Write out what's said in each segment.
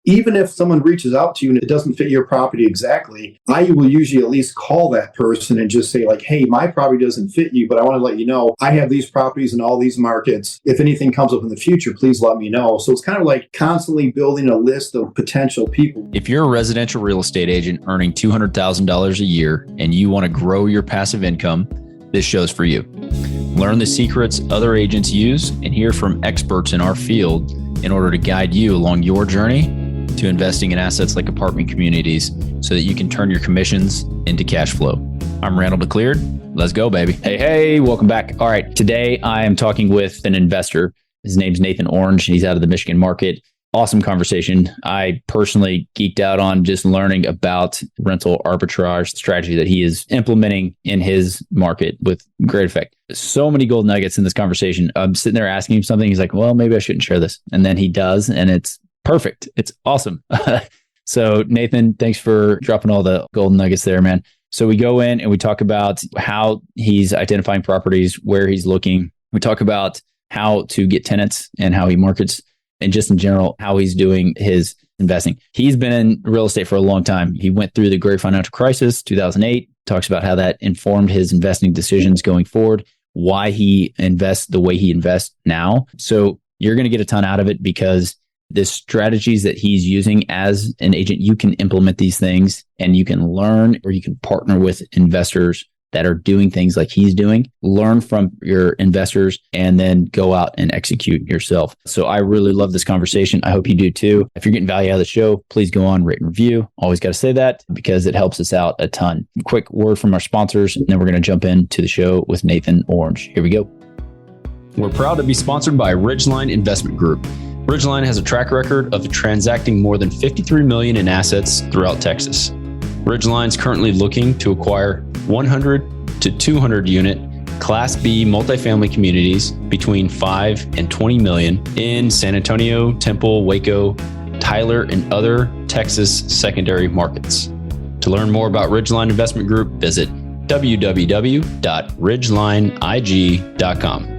even if someone reaches out to you and it doesn't fit your property exactly, I will usually at least call that person and just say like, hey, my property doesn't fit you, but I want to let you know I have these properties in all these markets. If anything comes up in the future, please let me know. So it's kind of like constantly building a list of potential people. If you're a residential real estate agent earning $200,000 a year and you want to grow your passive income, this show's for you. Learn the secrets other agents use and hear from experts in our field in order to guide you along your journey to investing in assets like apartment communities so that you can turn your commissions into cash flow. I'm Randall DeCleared. Let's go, baby. Hey, welcome back. All right. Today I am talking with an investor. His name's Nathan Orange. He's out of the Michigan market. Awesome conversation. I personally geeked out on just learning about rental arbitrage strategy that he is implementing in his market with great effect. So many gold nuggets in this conversation. I'm sitting there asking him something. He's like, well, maybe I shouldn't share this. And then he does, and it's perfect. It's awesome. So Nathan, thanks for dropping all the gold nuggets there, man. So we go in and we talk about how he's identifying properties, where he's looking. We talk about how to get tenants and how he markets, and just in general, how he's doing his investing. He's been in real estate for a long time. He went through the great financial crisis, 2008, talks about how that informed his investing decisions going forward, why he invests the way he invests now. So you're going to get a ton out of it because the strategies that he's using as an agent, you can implement these things and you can learn, or you can partner with investors that are doing things like he's doing, learn from your investors, and then go out and execute yourself. So I really love this conversation. I hope you do too. If you're getting value out of the show, please go on, rate and review. Always got to say that because it helps us out a ton. Quick word from our sponsors, and then we're going to jump into the show with Nathan Orange. Here we go. We're proud to be sponsored by Ridgeline Investment Group. Ridgeline has a track record of transacting more than $53 million in assets throughout Texas. Ridgeline is currently looking to acquire 100 to 200 unit Class B multifamily communities between 5 and 20 million in San Antonio, Temple, Waco, Tyler, and other Texas secondary markets. To learn more about Ridgeline Investment Group, visit www.ridgelineig.com.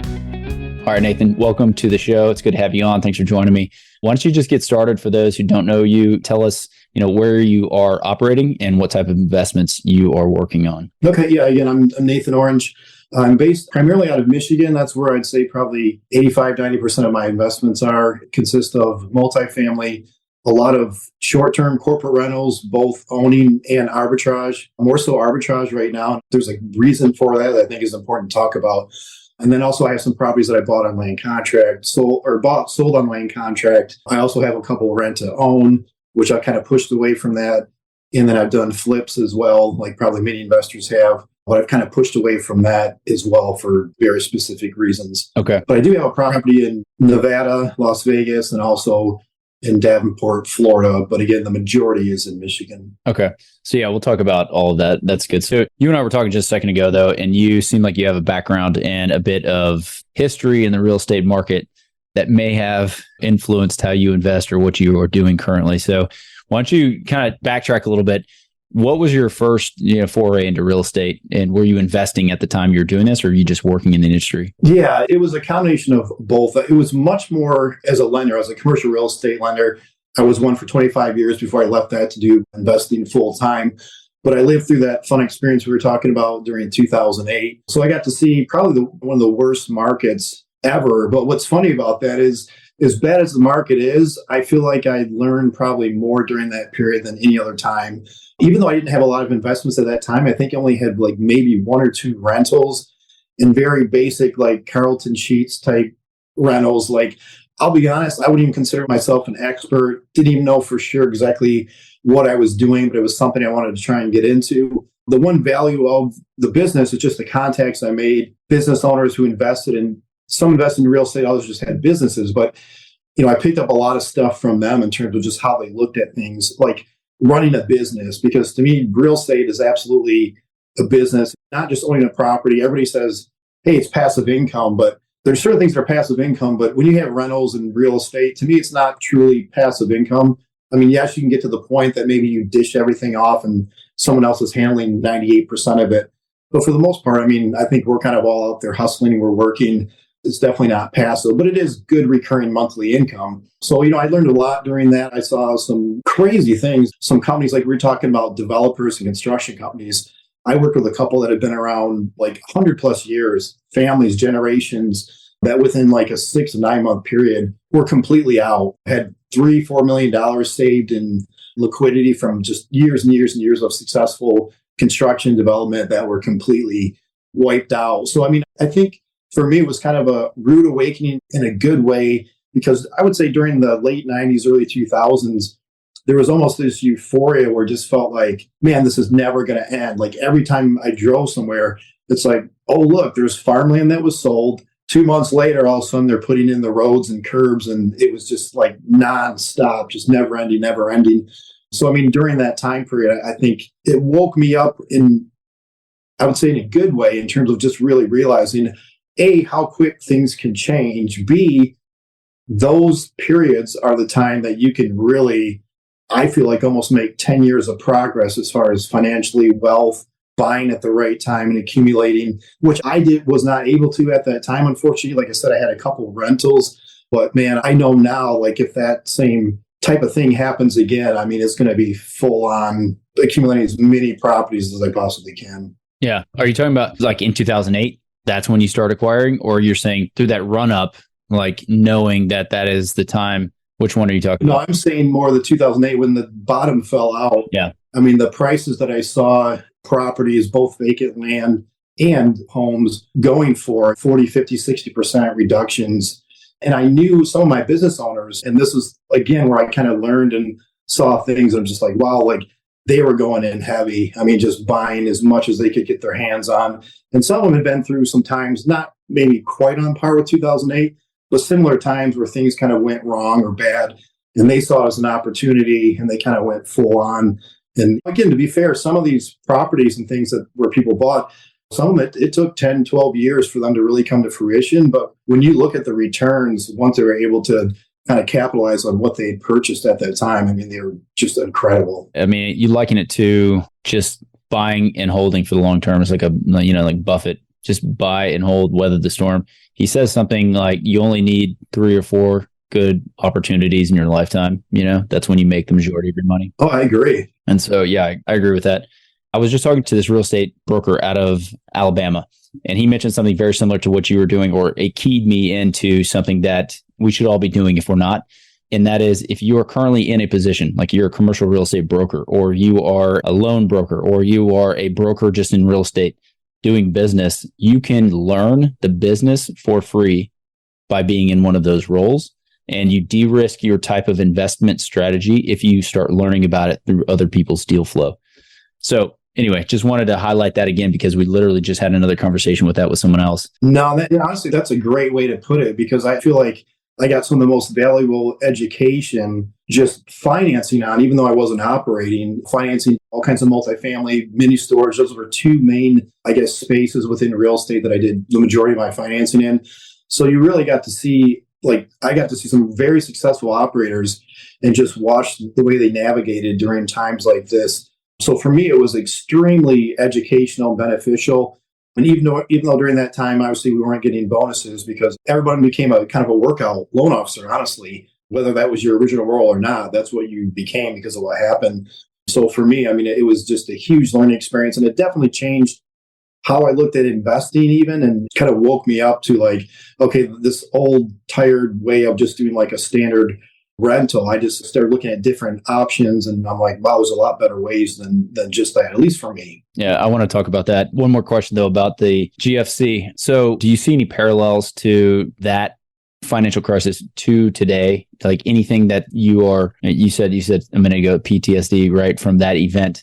All right, Nathan, welcome to the show. It's good to have you on. Thanks for joining me. Why don't you just get started for those who don't know you? Tell us, where you are operating and what type of investments you are working on. Okay. Yeah. Again, I'm Nathan Orange. I'm based primarily out of Michigan. That's where I'd say probably 85-90% of my investments consist of multifamily, a lot of short-term corporate rentals, both owning and arbitrage, more so arbitrage right now. There's a reason for that I think is important to talk about. And then also I have some properties that I bought on land contract, sold on land contract. I also have a couple rent to own, which I kind of pushed away from that. And then I've done flips as well, like probably many investors have. But I've kind of pushed away from that as well for very specific reasons. Okay. But I do have a property in Nevada, Las Vegas, and also in Davenport, Florida. But again, the majority is in Michigan. Okay. So yeah, we'll talk about all of that. That's good. So you and I were talking just a second ago, though, and you seem like you have a background and a bit of history in the real estate market that may have influenced how you invest or what you are doing currently. So why don't you kind of backtrack a little bit? What was your first foray into real estate, and were you investing at the time you were doing this, or are you just working in the industry? Yeah, it was a combination of both. It was much more as a lender, as a commercial real estate lender. I was one for 25 years before I left that to do investing full time. But I lived through that fun experience we were talking about during 2008. So I got to see probably one of the worst markets ever. But what's funny about that is, as bad as the market is, I feel like I learned probably more during that period than any other time. Even though I didn't have a lot of investments at that time, I think I only had like maybe 1 or 2 rentals and very basic like Carlton Sheets type rentals. Like, I'll be honest, I wouldn't even consider myself an expert. Didn't even know for sure exactly what I was doing, but it was something I wanted to try and get into. The one value of the business is just the contacts I made, business owners who invested in, some invested in real estate, others just had businesses. But, I picked up a lot of stuff from them in terms of just how they looked at things, like running a business. Because to me, real estate is absolutely a business, not just owning a property. Everybody says, hey, it's passive income, but there's certain things that are passive income. But when you have rentals and real estate, to me, it's not truly passive income. I mean, yes, you can get to the point that maybe you dish everything off and someone else is handling 98% of it. But for the most part, I mean, I think we're kind of all out there hustling. We're working. It's definitely not passive, but it is good recurring monthly income. So, I learned a lot during that. I saw some crazy things. Some companies, like we were talking about developers and construction companies. I worked with a couple that had been around like 100 plus years, families, generations, that within like a 6 to 9 month period were completely out, had $3-4 million saved in liquidity from just years and years and years of successful construction development that were completely wiped out. So, I think for me, it was kind of a rude awakening in a good way, because I would say during the late 90s, early 2000s, there was almost this euphoria where it just felt like, man, this is never going to end. Like every time I drove somewhere, it's like, oh, look, there's farmland that was sold. 2 months later, all of a sudden they're putting in the roads and curbs, and it was just like nonstop, just never ending, never ending. So, during that time period, I think it woke me up I would say in a good way, in terms of just really realizing, A, how quick things can change. B, those periods are the time that you can really, I feel like, almost make 10 years of progress as far as financially, wealth, buying at the right time and accumulating, which was not able to at that time. Unfortunately, like I said, I had a couple of rentals, but man, I know now, like if that same type of thing happens again, it's going to be full on accumulating as many properties as I possibly can. Yeah. Are you talking about like in 2008? That's when you start acquiring, or you're saying through that run up, like knowing that is the time? Which one are you talking about? No, I'm saying more the 2008 when the bottom fell out. Yeah. The prices that I saw, properties, both vacant land and homes, going for 40, 50, 60% reductions. And I knew some of my business owners, and this is again where I kind of learned and saw things. I'm just like, wow, like they were going in heavy. Just buying as much as they could get their hands on. And some of them had been through some times, not maybe quite on par with 2008, but similar times where things kind of went wrong or bad. And they saw it as an opportunity, and they kind of went full on. And again, to be fair, some of these properties and things where people bought, some of it took 10, 12 years for them to really come to fruition. But when you look at the returns, once they were able to kind of capitalize on what they purchased at that time, they were just incredible. You liken it to just buying and holding for the long term. It's like like Buffett, just buy and hold, weather the storm. He says something like you only need 3 or 4 good opportunities in your lifetime. That's when you make the majority of your money. Oh, I agree. And so, yeah, I agree with that. I was just talking to this real estate broker out of Alabama, and he mentioned something very similar to what you were doing, or it keyed me into something that we should all be doing if we're not. And that is, if you are currently in a position, like you're a commercial real estate broker, or you are a loan broker, or you are a broker just in real estate doing business, you can learn the business for free by being in one of those roles. And you de-risk your type of investment strategy if you start learning about it through other people's deal flow. So anyway, just wanted to highlight that again, because we literally just had another conversation with someone else. No, honestly, that's a great way to put it, because I feel like I got some of the most valuable education just financing on, even though I wasn't operating, financing all kinds of multifamily, mini storage. Those were 2 main, spaces within real estate that I did the majority of my financing in. So you really got to see, I got to see some very successful operators and just watch the way they navigated during times like this. So for me, it was extremely educational, beneficial. And even though during that time, obviously, we weren't getting bonuses, because everyone became a kind of a workout loan officer, honestly, whether that was your original role or not. That's what you became because of what happened. So for me, it was just a huge learning experience, and it definitely changed how I looked at investing even, and kind of woke me up to like, okay, this old tired way of just doing like a standard rental. I just started looking at different options, and I'm like, wow, there's a lot better ways than just that, at least for me. Yeah, I want to talk about that. One more question though about the GFC. So do you see any parallels to that financial crisis to today? Like anything that you said a minute ago, PTSD, right, from that event.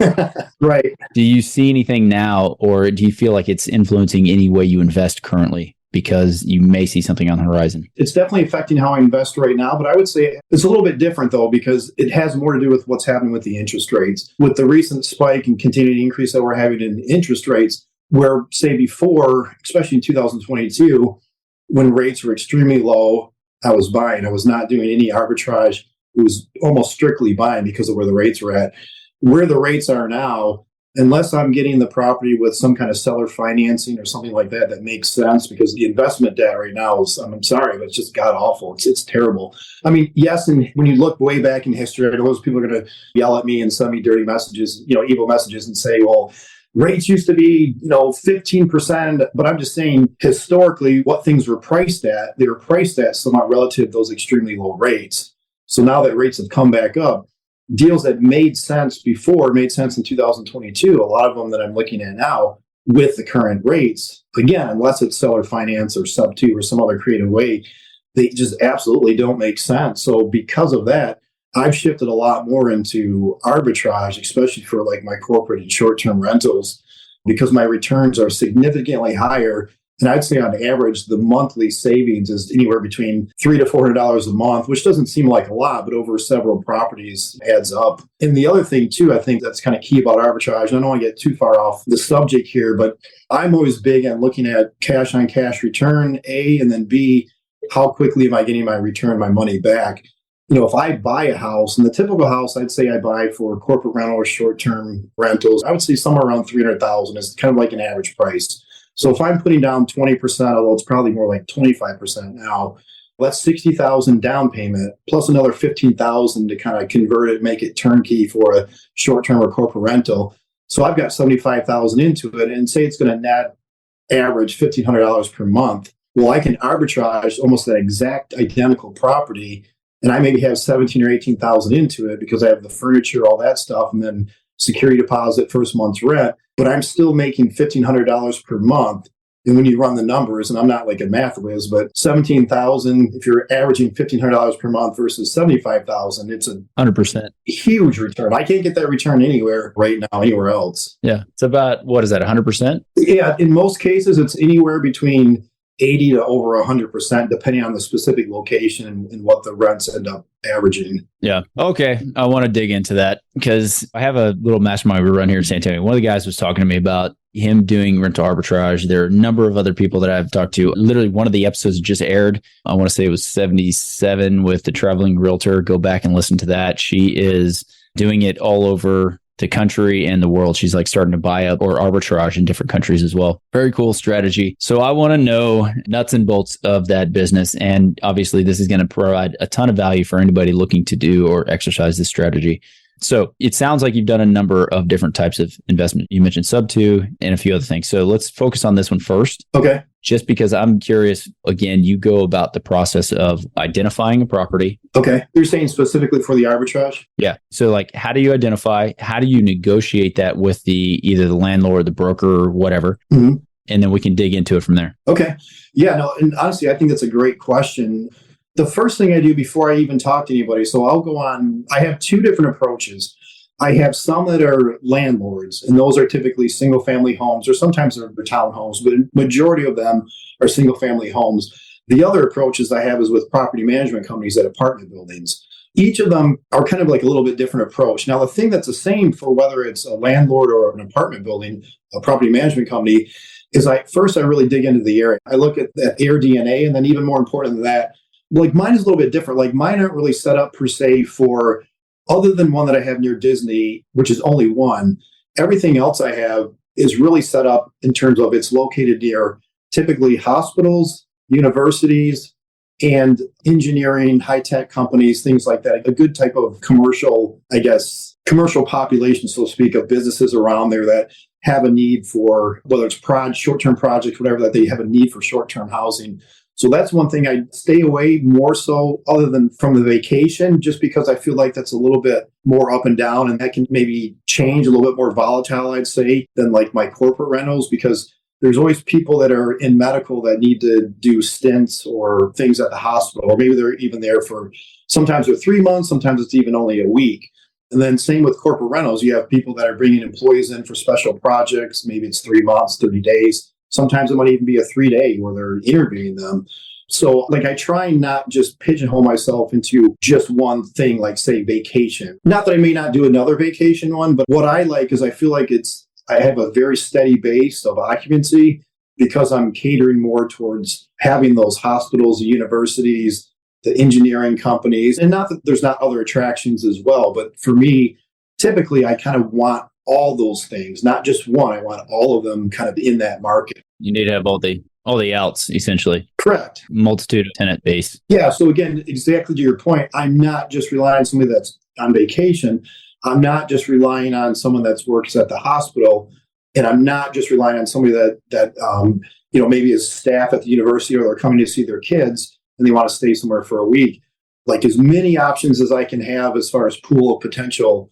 Right. Do you see anything now, or do you feel like it's influencing any way you invest currently, because you may see something on the horizon? It's definitely affecting how I invest right now, but I would say it's a little bit different though, because it has more to do with what's happening with the interest rates. With the recent spike and continued increase that we're having in interest rates, where say before, especially in 2022, when rates were extremely low, I was buying. I was not doing any arbitrage. It was almost strictly buying because of where the rates were at. Where the rates are now, unless I'm getting the property with some kind of seller financing or something like that, that makes sense, because the investment debt right now is, I'm sorry, but it's just god awful. It's terrible. I mean, yes, and when you look way back in history, I know those people are going to yell at me and send me dirty messages, evil messages, and say, well, rates used to be, 15%, but I'm just saying historically what things were priced at, they were priced at somewhat relative to those extremely low rates. So now that rates have come back up, deals that made sense before made sense in 2022. A lot of them that I'm looking at now with the current rates, again, unless it's seller finance or sub two or some other creative way, they just absolutely don't make sense. So because of that, I've shifted a lot more into arbitrage, especially for like my corporate and short-term rentals, because my returns are significantly higher. And I'd say on average, the monthly savings is anywhere between $300 to $400 a month, which doesn't seem like a lot, but over several properties adds up. And the other thing too, I think that's kind of key about arbitrage, and I don't want to get too far off the subject here, but I'm always big on looking at cash on cash return, A, and then B, how quickly am I getting my return, my money back? If I buy a house, and the typical house I'd say I buy for corporate rental or short-term rentals, I would say somewhere around $300,000 is kind of like an average price. So if I'm putting down 20%, although it's probably more like 25% now, that's $60,000 down payment plus another $15,000 to kind of convert it, make it turnkey for a short-term or corporate rental. So I've got $75,000 into it, and say it's going to net average $1,500 per month. Well, I can arbitrage almost that exact identical property, and I maybe have $17,000 or $18,000 into it because I have the furniture, all that stuff, and then security deposit, first month's rent. But I'm still making $1,500 per month. And when you run the numbers, and I'm not like a math whiz, but $17,000, if you're averaging $1,500 per month versus $75,000, it's a 100% huge return. I can't get that return anywhere right now, anywhere else. Yeah. It's about, what is that, 100%? Yeah. In most cases, it's anywhere between 80 to over 100%, depending on the specific location and what the rents end up averaging. Yeah. Okay. I want to dig into that because I have a little mastermind we run here in San Antonio. One of the guys was talking to me about him doing rental arbitrage. There are a number of other people that I've talked to. Literally, one of the episodes just aired. I want to say it was 77 with the traveling realtor. Go back and listen to that. She is doing it all over the country and the world. She's like starting to buy up or arbitrage in different countries as well. Very cool strategy. So I want to know nuts and bolts of that business. And obviously this is going to provide a ton of value for anybody looking to do or exercise this strategy. So it sounds like you've done a number of different types of investment. You mentioned sub two and a few other things. So let's focus on this one first. Okay. Just because I'm curious, again, you go about the process of identifying a property. Okay. You're saying specifically for the arbitrage? Yeah. So like, how do you identify, how do you negotiate that with either the landlord, the broker, or whatever? Mm-hmm. And then we can dig into it from there. Okay. Yeah, no, and honestly, I think that's a great question. The first thing I do before I even talk to anybody, so I'll go on, I have two different approaches. I have some that are landlords, and those are typically single family homes, or sometimes they're townhomes, but majority of them are single family homes. The other approaches I have is with property management companies at apartment buildings. Each of them are kind of like a little bit different approach. Now, the thing that's the same for whether it's a landlord or an apartment building, a property management company, is I really dig into the area. I look at that air DNA, and then even more important than that, like mine is a little bit different. Like mine aren't really set up per se for, other than one that I have near Disney, which is only one, everything else I have is really set up in terms of it's located near typically hospitals, universities, and engineering, high-tech companies, things like that. A good type of commercial, commercial population, so to speak, of businesses around there that have a need for, whether it's short-term projects, whatever, that they have a need for short-term housing. So that's one thing I stay away more so other than from the vacation, just because I feel like that's a little bit more up and down, and that can maybe change, a little bit more volatile, I'd say, than like my corporate rentals, because there's always people that are in medical that need to do stints or things at the hospital, or maybe they're even there for, sometimes they're 3 months, sometimes it's even only a week. And then same with corporate rentals, you have people that are bringing employees in for special projects. Maybe it's 3 months, 30 days. Sometimes it might even be a 3-day where they're interviewing them. So like I try not just pigeonhole myself into just one thing, like say vacation. Not that I may not do another vacation one, but what I like is I feel like I have a very steady base of occupancy because I'm catering more towards having those hospitals, the universities, the engineering companies, and not that there's not other attractions as well. But for me, typically I kind of want all those things, not just one. I want all of them kind of in that market. You need to have all the outs, essentially. Correct. Multitude of tenant base. Yeah. So again, exactly to your point, I'm not just relying on somebody that's on vacation. I'm not just relying on someone that's works at the hospital, and I'm not just relying on somebody that maybe is staff at the university, or they're coming to see their kids and they want to stay somewhere for a week. Like, as many options as I can have as far as pool of potential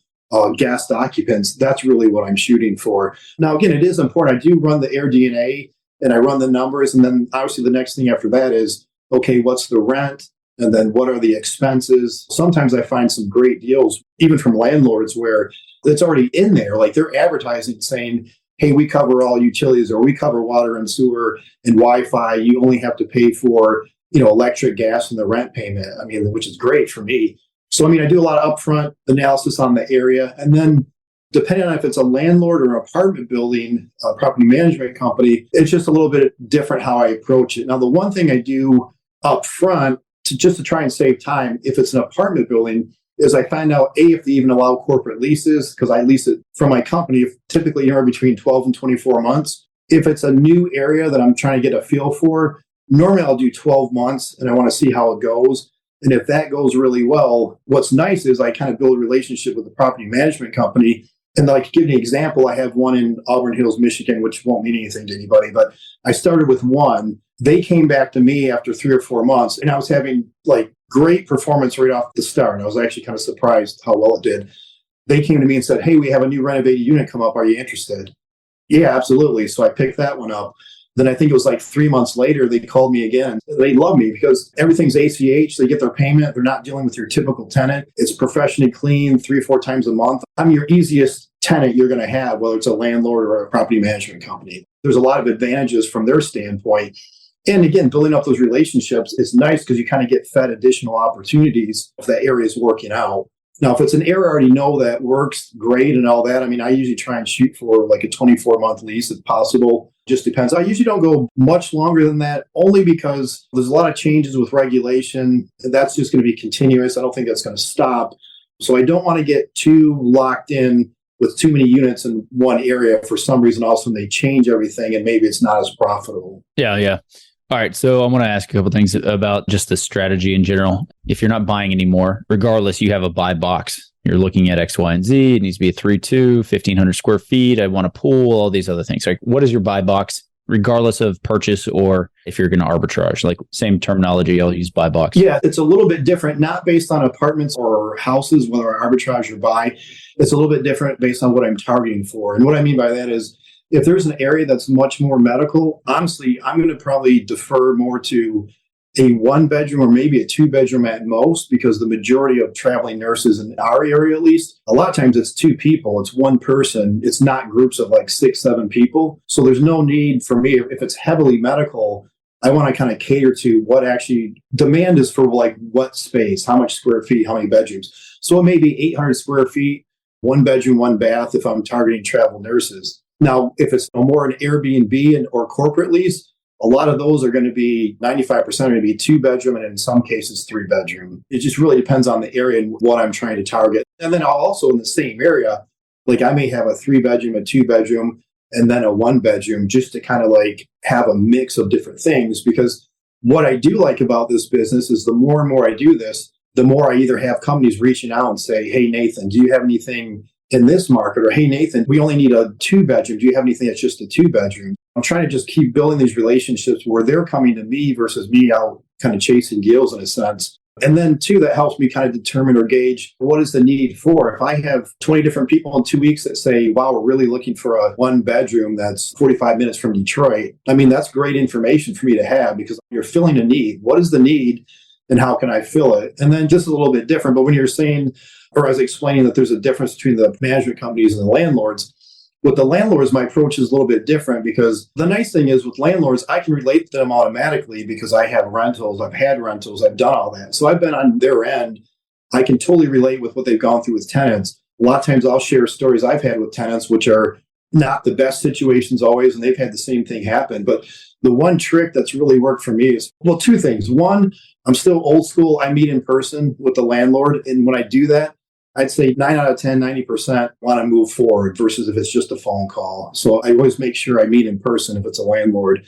guest occupants, that's really what I'm shooting for. Now, again, it is important. I do run the Air DNA and I run the numbers. And then obviously the next thing after that is, okay, what's the rent? And then what are the expenses? Sometimes I find some great deals, even from landlords, where it's already in there. Like, they're advertising saying, hey, we cover all utilities, or we cover water and sewer and Wi-Fi. You only have to pay for, electric, gas, and the rent payment. I mean, which is great for me. So, I do a lot of upfront analysis on the area. And then depending on if it's a landlord or an apartment building, a property management company, it's just a little bit different how I approach it. Now, the one thing I do up front to try and save time, if it's an apartment building, is I find out, if they even allow corporate leases, because I lease it from my company, typically anywhere between 12 and 24 months. If it's a new area that I'm trying to get a feel for, normally I'll do 12 months and I want to see how it goes. And if that goes really well, what's nice is I kind of build a relationship with the property management company. And like, to give you an example, I have one in Auburn Hills, Michigan, which won't mean anything to anybody, but I started with one. They came back to me after 3 or 4 months, and I was having like great performance right off the start. I was actually kind of surprised how well it did. They came to me and said, hey, we have a new renovated unit come up. Are you interested? Yeah, absolutely. So I picked that one up. Then I think it was like 3 months later, they called me again. They love me because everything's ACH. They get their payment. They're not dealing with your typical tenant. It's professionally clean 3 or 4 times a month. I'm your easiest tenant you're going to have, whether it's a landlord or a property management company. There's a lot of advantages from their standpoint. And again, building up those relationships is nice because you kind of get fed additional opportunities if that area is working out. Now, if it's an area I already know that works great and all that, I usually try and shoot for like a 24-month lease if possible. Just depends. I usually don't go much longer than that, only because there's a lot of changes with regulation. That's just going to be continuous. I don't think that's going to stop. So I don't want to get too locked in with too many units in one area for some reason. Also, they change everything and maybe it's not as profitable. Yeah. All right. So I want to ask a couple things about just the strategy in general. If you're not buying anymore, regardless, you have a buy box. You're looking at X, Y, and Z. It needs to be a 3.2, 1,500 square feet. I want a pool, all these other things. Like, what is your buy box, regardless of purchase, or if you're going to arbitrage? Like, same terminology, I'll use buy box. Yeah, it's a little bit different, not based on apartments or houses, whether I arbitrage or buy. It's a little bit different based on what I'm targeting for. And what I mean by that is, if there's an area that's much more medical, honestly, I'm going to probably defer more to a 1-bedroom or maybe a 2-bedroom at most, because the majority of traveling nurses in our area, at least, a lot of times it's 2 people, it's 1 person. It's not groups of like 6, 7 people. So there's no need for me, if it's heavily medical, I want to kind of cater to what actually demand is for, like, what space, how much square feet, how many bedrooms. So it may be 800 square feet, 1 bedroom, 1 bath if I'm targeting travel nurses. Now, if it's more an Airbnb or corporate lease, a lot of those are going to be 95% are going to be 2-bedroom, and in some cases 3-bedroom. It just really depends on the area and what I'm trying to target. And then I'll also, in the same area, like, I may have a 3-bedroom, a 2-bedroom, and then a 1-bedroom, just to kind of like have a mix of different things. Because what I do like about this business is the more and more I do this, the more I either have companies reaching out and say, hey, Nathan, do you have anything in this market? Or, hey, Nathan, we only need a 2-bedroom. Do you have anything that's just a 2-bedroom? I'm trying to just keep building these relationships where they're coming to me versus me out kind of chasing deals in a sense. And then, too, that helps me kind of determine or gauge what is the need for. If I have 20 different people in 2 weeks that say, wow, we're really looking for a 1-bedroom that's 45 minutes from Detroit, that's great information for me to have, because you're filling a need. What is the need and how can I fill it? And then just a little bit different. But when you're saying, or I was explaining that there's a difference between the management companies and the landlords, with the landlords, my approach is a little bit different, because the nice thing is with landlords, I can relate to them automatically because I have rentals, I've had rentals, I've done all that. So I've been on their end. I can totally relate with what they've gone through with tenants. A lot of times I'll share stories I've had with tenants, which are not the best situations always, and they've had the same thing happen. But the one trick that's really worked for me is, well, 2 things. One, I'm still old school. I meet in person with the landlord. And when I do that, I'd say 9 out of 10, 90% want to move forward versus if it's just a phone call. So I always make sure I meet in person if it's a landlord.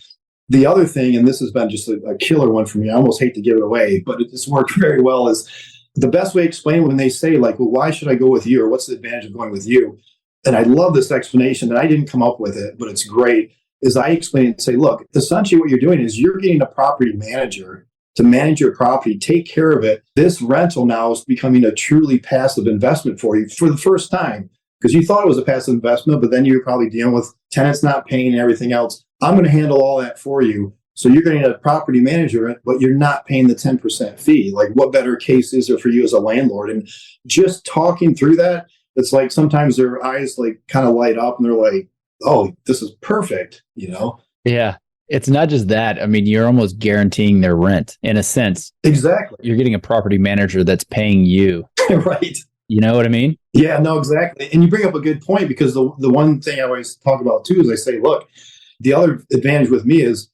The other thing, and this has been just a killer one for me, I almost hate to give it away, but it's worked very well, is the best way to explain when they say like, well, why should I go with you? Or what's the advantage of going with you? And I love this explanation, and I didn't come up with it, but it's great, is I explain it and say, look, essentially what you're doing is you're getting a property manager to manage your property, take care of it. This rental now is becoming a truly passive investment for you for the first time, because you thought it was a passive investment, but then you're probably dealing with tenants not paying and everything else. I'm going to handle all that for you. So you're getting a property manager, but you're not paying the 10% fee. Like, what better case is there for you as a landlord? And just talking through that, it's like sometimes their eyes like kind of light up and they're like, oh, this is perfect, you know? Yeah. It's not just that. I mean, you're almost guaranteeing their rent in a sense. Exactly. You're getting a property manager that's paying you. Right. You know what I mean? Yeah, no, exactly. And you bring up a good point, because the one thing I always talk about too is I say, look, the other advantage with me is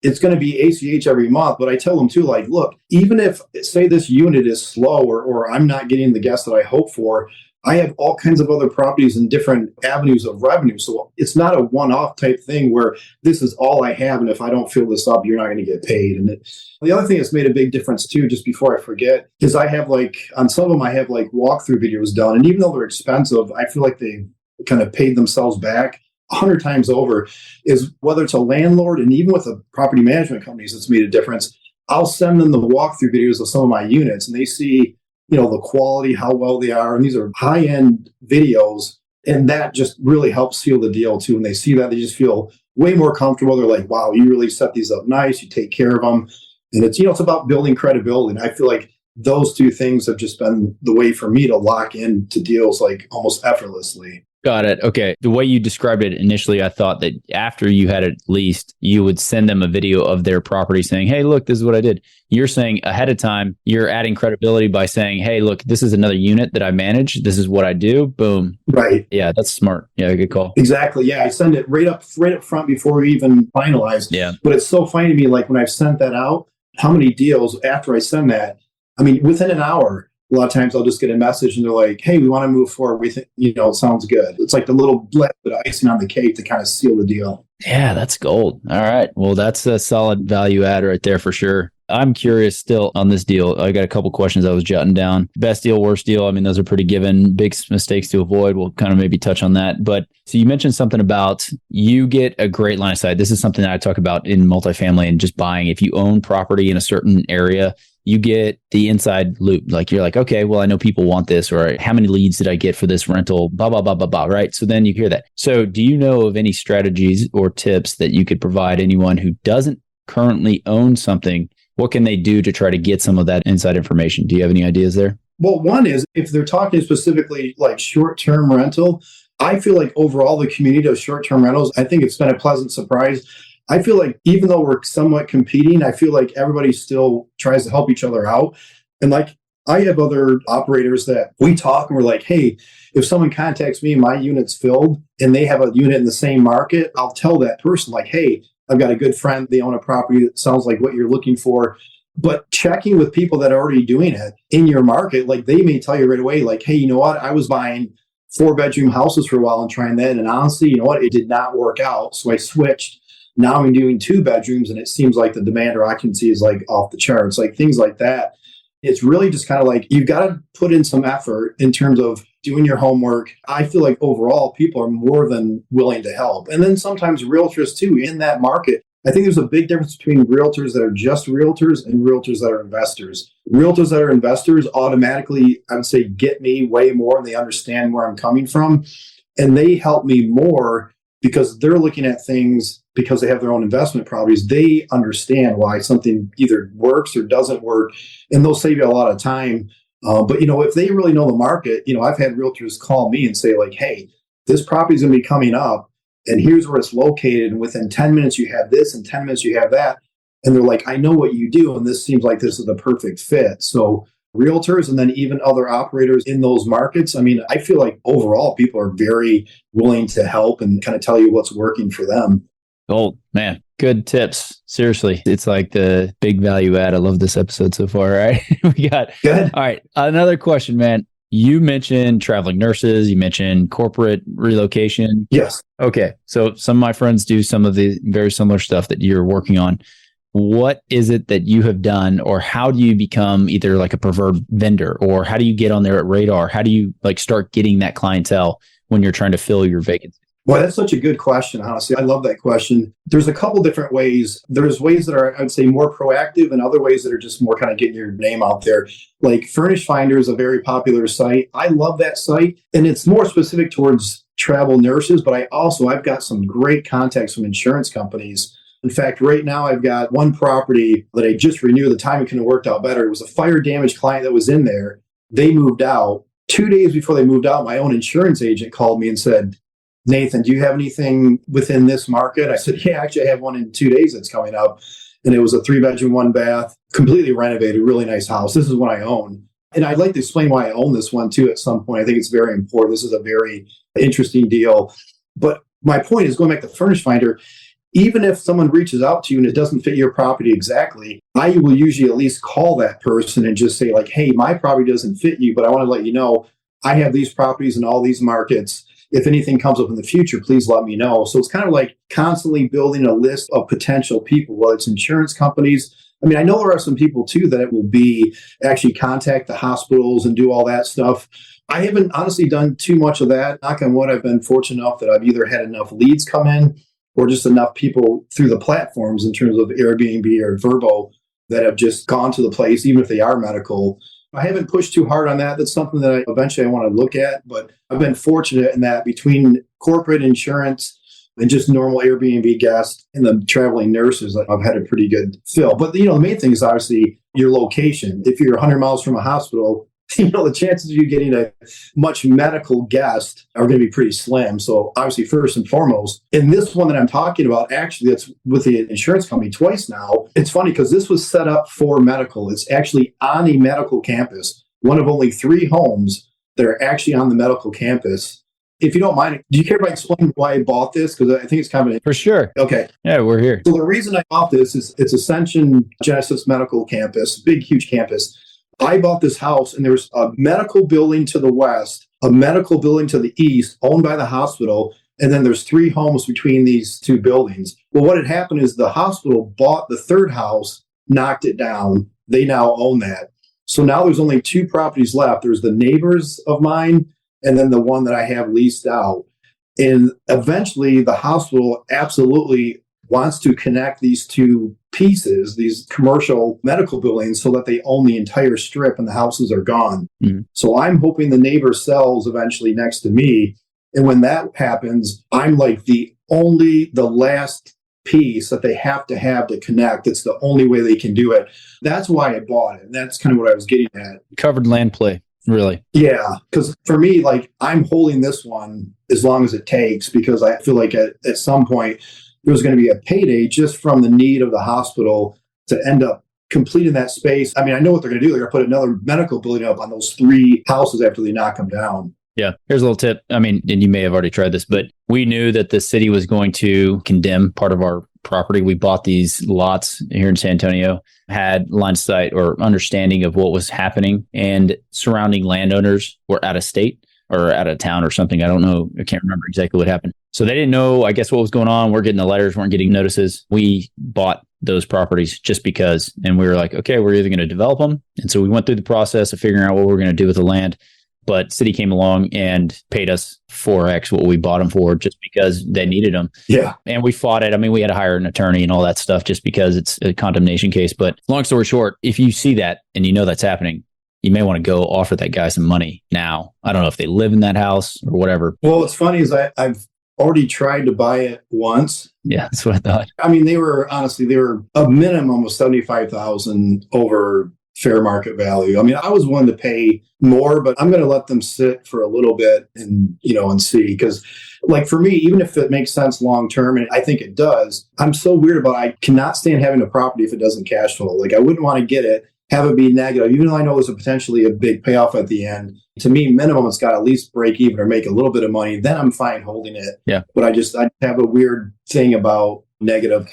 it's going to be ACH every month, but I tell them too, like, look, even if say this unit is slow or I'm not getting the guests that I hope for, I have all kinds of other properties and different avenues of revenue. So it's not a one-off type thing where this is all I have, and if I don't fill this up, you're not going to get paid. And the other thing that's made a big difference too, just before I forget, is I have like, on some of them, I have like walkthrough videos done. And even though they're expensive, I feel like they kind of paid themselves back 100 times over. Is whether it's a landlord, and even with the property management companies, it's made a difference. I'll send them the walkthrough videos of some of my units, and they see, you know, the quality, how well they are. And these are high-end videos. And that just really helps seal the deal too. When they see that, they just feel way more comfortable. They're like, wow, you really set these up nice. You take care of them. And it's, you know, it's about building credibility. And I feel like those two things have just been the way for me to lock into deals like almost effortlessly. Got it. Okay. The way you described it initially, I thought that after you had it leased, you would send them a video of their property saying, hey, look, this is what I did. You're saying ahead of time, you're adding credibility by saying, hey, look, this is another unit that I manage. This is what I do. Boom. Right. Yeah, that's smart. Yeah, good call. Exactly. Yeah, I send it right up front before we even finalize. Yeah. But it's so funny to me, like when I've sent that out, how many deals after I send that, I mean, within an hour, a lot of times I'll just get a message and they're like, hey, we want to move forward. We think, you know, it sounds good. It's like the little bit of icing on the cake to kind of seal the deal. Yeah, that's gold. All right. Well, that's a solid value add right there for sure. I'm curious still on this deal. I got a couple questions I was jotting down. Best deal, worst deal. I mean, those are pretty given. Big mistakes to avoid. We'll kind of maybe touch on that. But so you mentioned something about you get a great line of sight. This is something that I talk about in multifamily and just buying. If you own property in a certain area, you get the inside loop. Like you're like, okay, well, I know people want this, or how many leads did I get for this rental? Blah, blah, blah, blah, blah. Right. So then you hear that. So do you know of any strategies or tips that you could provide anyone who doesn't currently own something? What can they do to try to get some of that inside information? Do you have any ideas there? Well, one is if they're talking specifically like short-term rental, I feel like overall the community of short-term rentals, I think it's been a pleasant surprise. I feel like even though we're somewhat competing, I feel like everybody still tries to help each other out. And like I have other operators that we talk and we're like, hey, if someone contacts me, my unit's filled and they have a unit in the same market, I'll tell that person like, hey, I've got a good friend. They own a property that sounds like what you're looking for. But checking with people that are already doing it in your market, like they may tell you right away, like, hey, you know what? I was buying 4-bedroom houses for a while and trying that. And honestly, you know what? It did not work out. So I switched. Now I'm doing 2 bedrooms and it seems like the demand or occupancy is like off the charts, like things like that. It's really just kind of like you've got to put in some effort in terms of doing your homework. I feel like overall people are more than willing to help. And then sometimes realtors too in that market. I think there's a big difference between realtors that are just realtors and realtors that are investors. Realtors that are investors automatically, I would say, get me way more and they understand where I'm coming from. And they help me more because they're looking at things because they have their own investment properties. They understand why something either works or doesn't work, and they'll save you a lot of time. But, you know, if they really know the market, you know, I've had realtors call me and say like, hey, this property is going to be coming up and here's where it's located. And within 10 minutes, you have this and 10 minutes, you have that. And they're like, I know what you do. And this seems like this is the perfect fit. So realtors and then even other operators in those markets. I mean, I feel like overall people are very willing to help and kind of tell you what's working for them. Oh, man. Good tips. Seriously. It's like the big value add. I love this episode so far. All right. We got good. All right. Another question, man. You mentioned traveling nurses. You mentioned corporate relocation. Yes. Okay. So some of my friends do some of the very similar stuff that you're working on. What is it that you have done, or how do you become either like a preferred vendor, or how do you get on their radar? How do you like start getting that clientele when you're trying to fill your vacancy? Well, that's such a good question, honestly. I love that question. There's a couple different ways. There's ways that are, I'd say, more proactive, and other ways that are just more kind of getting your name out there. Like Furnish Finder is a very popular site. I love that site, and it's more specific towards travel nurses, but I've got some great contacts from insurance companies. In fact, right now I've got one property that I just renewed. The timing couldn't have worked out better. It was a fire damage client that was in there. They moved out. 2 days before they moved out, my own insurance agent called me and said, Nathan, do you have anything within this market? I said, yeah, actually I have one in 2 days that's coming up. And it was a 3-bedroom, 1-bath, completely renovated, really nice house. This is one I own. And I'd like to explain why I own this one too at some point. I think it's very important. This is a very interesting deal. But my point is, going back to Furnish Finder, even if someone reaches out to you and it doesn't fit your property exactly, I will usually at least call that person and just say like, hey, my property doesn't fit you, but I want to let you know I have these properties in all these markets. If anything comes up in the future, please let me know. So it's kind of like constantly building a list of potential people, whether it's insurance companies. I mean, I know there are some people too that it will be actually contact the hospitals and do all that stuff. I haven't honestly done too much of that. Knock on wood, I've been fortunate enough that I've either had enough leads come in or just enough people through the platforms in terms of Airbnb or Vrbo that have just gone to the place, even if they are medical. I haven't pushed too hard on that. That's something that I want to look at, but I've been fortunate in that between corporate insurance and just normal Airbnb guests and the traveling nurses, I've had a pretty good fill. But the main thing is obviously your location. If you're 100 miles from a hospital, the chances of you getting a much medical guest are going to be pretty slim. So obviously, first and foremost, in this one that I'm talking about, actually, that's with the insurance company twice now. It's funny because this was set up for medical. It's actually on a medical campus, one of only 3 homes that are actually on the medical campus. If you don't mind, do you care if I explain why I bought this? Because I think it's kind of For sure. Okay. Yeah, we're here. So the reason I bought this is it's Ascension Genesis Medical Campus, big, huge campus. I bought this house and there's a medical building to the west, a medical building to the east owned by the hospital. And then there's 3 homes between these 2 buildings. Well, what had happened is the hospital bought the 3rd house, knocked it down. They now own that. So now there's only 2 properties left. There's the neighbors of mine and then the one that I have leased out. And eventually the hospital absolutely wants to connect these 2 pieces, these commercial medical buildings, so that they own the entire strip and the houses are gone. Mm-hmm. So I'm hoping the neighbor sells eventually next to me. And when that happens, I'm like the last piece that they have to connect. It's the only way they can do it. That's why I bought it. And that's kind of what I was getting at. Covered land play, really. Yeah. Because for me, like I'm holding this one as long as it takes, because I feel like at some point, there was going to be a payday just from the need of the hospital to end up completing that space. I mean, I know what they're going to do. They're going to put another medical building up on those 3 houses after they knock them down. Yeah. Here's a little tip. I mean, and you may have already tried this, but we knew that the city was going to condemn part of our property. We bought these lots here in San Antonio, had line of sight or understanding of what was happening, and surrounding landowners were out of state or out of town or something. I don't know. I can't remember exactly what happened. So they didn't know, I guess, what was going on. We're getting the letters, weren't getting notices. We bought those properties just because, and we were like, okay, we're either going to develop them. And so we went through the process of figuring out what we're going to do with the land. But city came along and paid us 4x what we bought them for just because they needed them. Yeah. And we fought it. I mean, we had to hire an attorney and all that stuff just because it's a condemnation case. But long story short, if you see that and you know that's happening, you may want to go offer that guy some money now. I don't know if they live in that house or whatever. Well, what's funny is I've already tried to buy it once. Yeah, that's what I thought. I mean, they were a minimum of $75,000 over fair market value. I mean, I was willing to pay more, but I'm going to let them sit for a little bit and see. Because like for me, even if it makes sense long term, and I think it does, I'm so weird about I cannot stand having a property if it doesn't cash flow. Like I wouldn't want to get it, have it be negative, even though I know there's potentially a big payoff at the end. To me, minimum, it's got to at least break even or make a little bit of money. Then I'm fine holding it. Yeah. But I have a weird thing about negative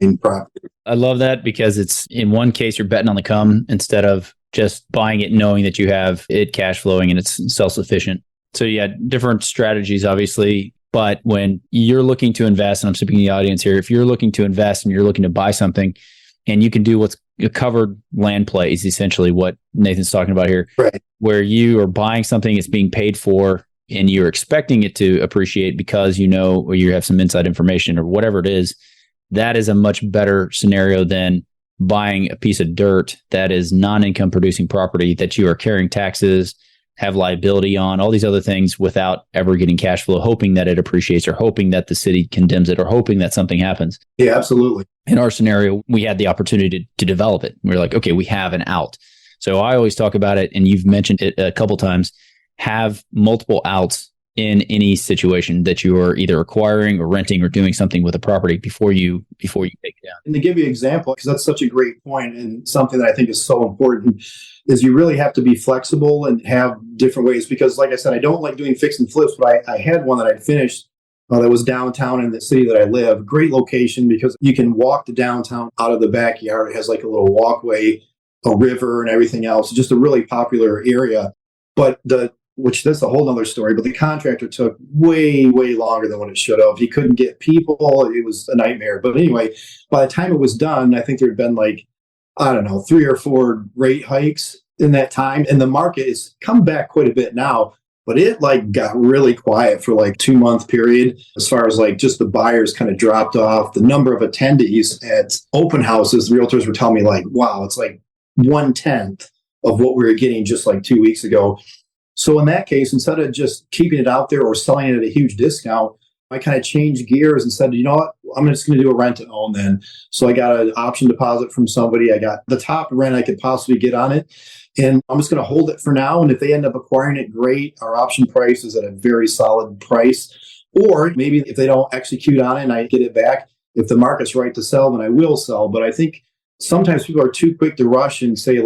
in property. I love that because it's in one case, you're betting on the come instead of just buying it knowing that you have it cash flowing and it's self-sufficient. So yeah, different strategies, obviously. But when you're looking to invest, and I'm speaking to the audience here, if you're looking to invest and you're looking to buy something, and you can do what's a covered land play is essentially what Nathan's talking about here, right? Where you are buying something, it's being paid for, and you're expecting it to appreciate because or you have some inside information or whatever it is. That is a much better scenario than buying a piece of dirt that is non-income producing property that you are carrying taxes, have liability on, all these other things without ever getting cash flow, hoping that it appreciates or hoping that the city condemns it or hoping that something happens. Yeah, absolutely. In our scenario, we had the opportunity to develop it. We're like, okay, we have an out. So I always talk about it, and you've mentioned it a couple times, have multiple outs in any situation that you are either acquiring or renting or doing something with a property before you take it down. And to give you an example, because that's such a great point and something that I think is so important, is you really have to be flexible and have different ways. Because like I said, I don't like doing fix and flips, but I had one that I'd finished that was downtown in the city that I live. Great location because you can walk the downtown out of the backyard. It has like a little walkway, a river and everything else. Just a really popular area. But that's a whole nother story, but the contractor took way, way longer than what it should have. He couldn't get people. It was a nightmare. But anyway, by the time it was done, I think there had been 3 or 4 rate hikes in that time. And the market has come back quite a bit now, but it got really quiet for 2-month period as far as just the buyers kind of dropped off. The number of attendees at open houses, the realtors were telling me wow, it's 1/10 of what we were getting just 2 weeks ago. So in that case, instead of just keeping it out there or selling it at a huge discount, I kind of changed gears and said, you know what, I'm just going to do a rent to own then. So I got an option deposit from somebody. I got the top rent I could possibly get on it. And I'm just going to hold it for now. And if they end up acquiring it, great. Our option price is at a very solid price. Or maybe if they don't execute on it and I get it back, if the market's right to sell, then I will sell. But I think sometimes people are too quick to rush and say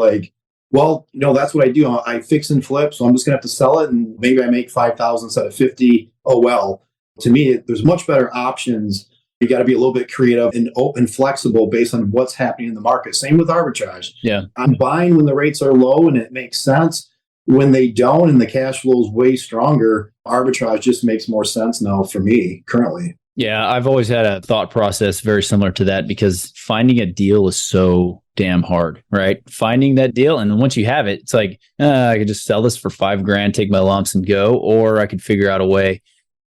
well, that's what I do. I fix and flip, so I'm just going to have to sell it, and maybe I make 5,000 instead of 50. Oh, well. To me, there's much better options. You got to be a little bit creative and open, flexible based on what's happening in the market. Same with arbitrage. Yeah. I'm buying when the rates are low and it makes sense. When they don't and the cash flow is way stronger, arbitrage just makes more sense now for me currently. Yeah, I've always had a thought process very similar to that because finding a deal is so damn hard, right? Finding that deal. And once you have it, it's I could just sell this for $5,000, take my lumps and go, or I could figure out a way.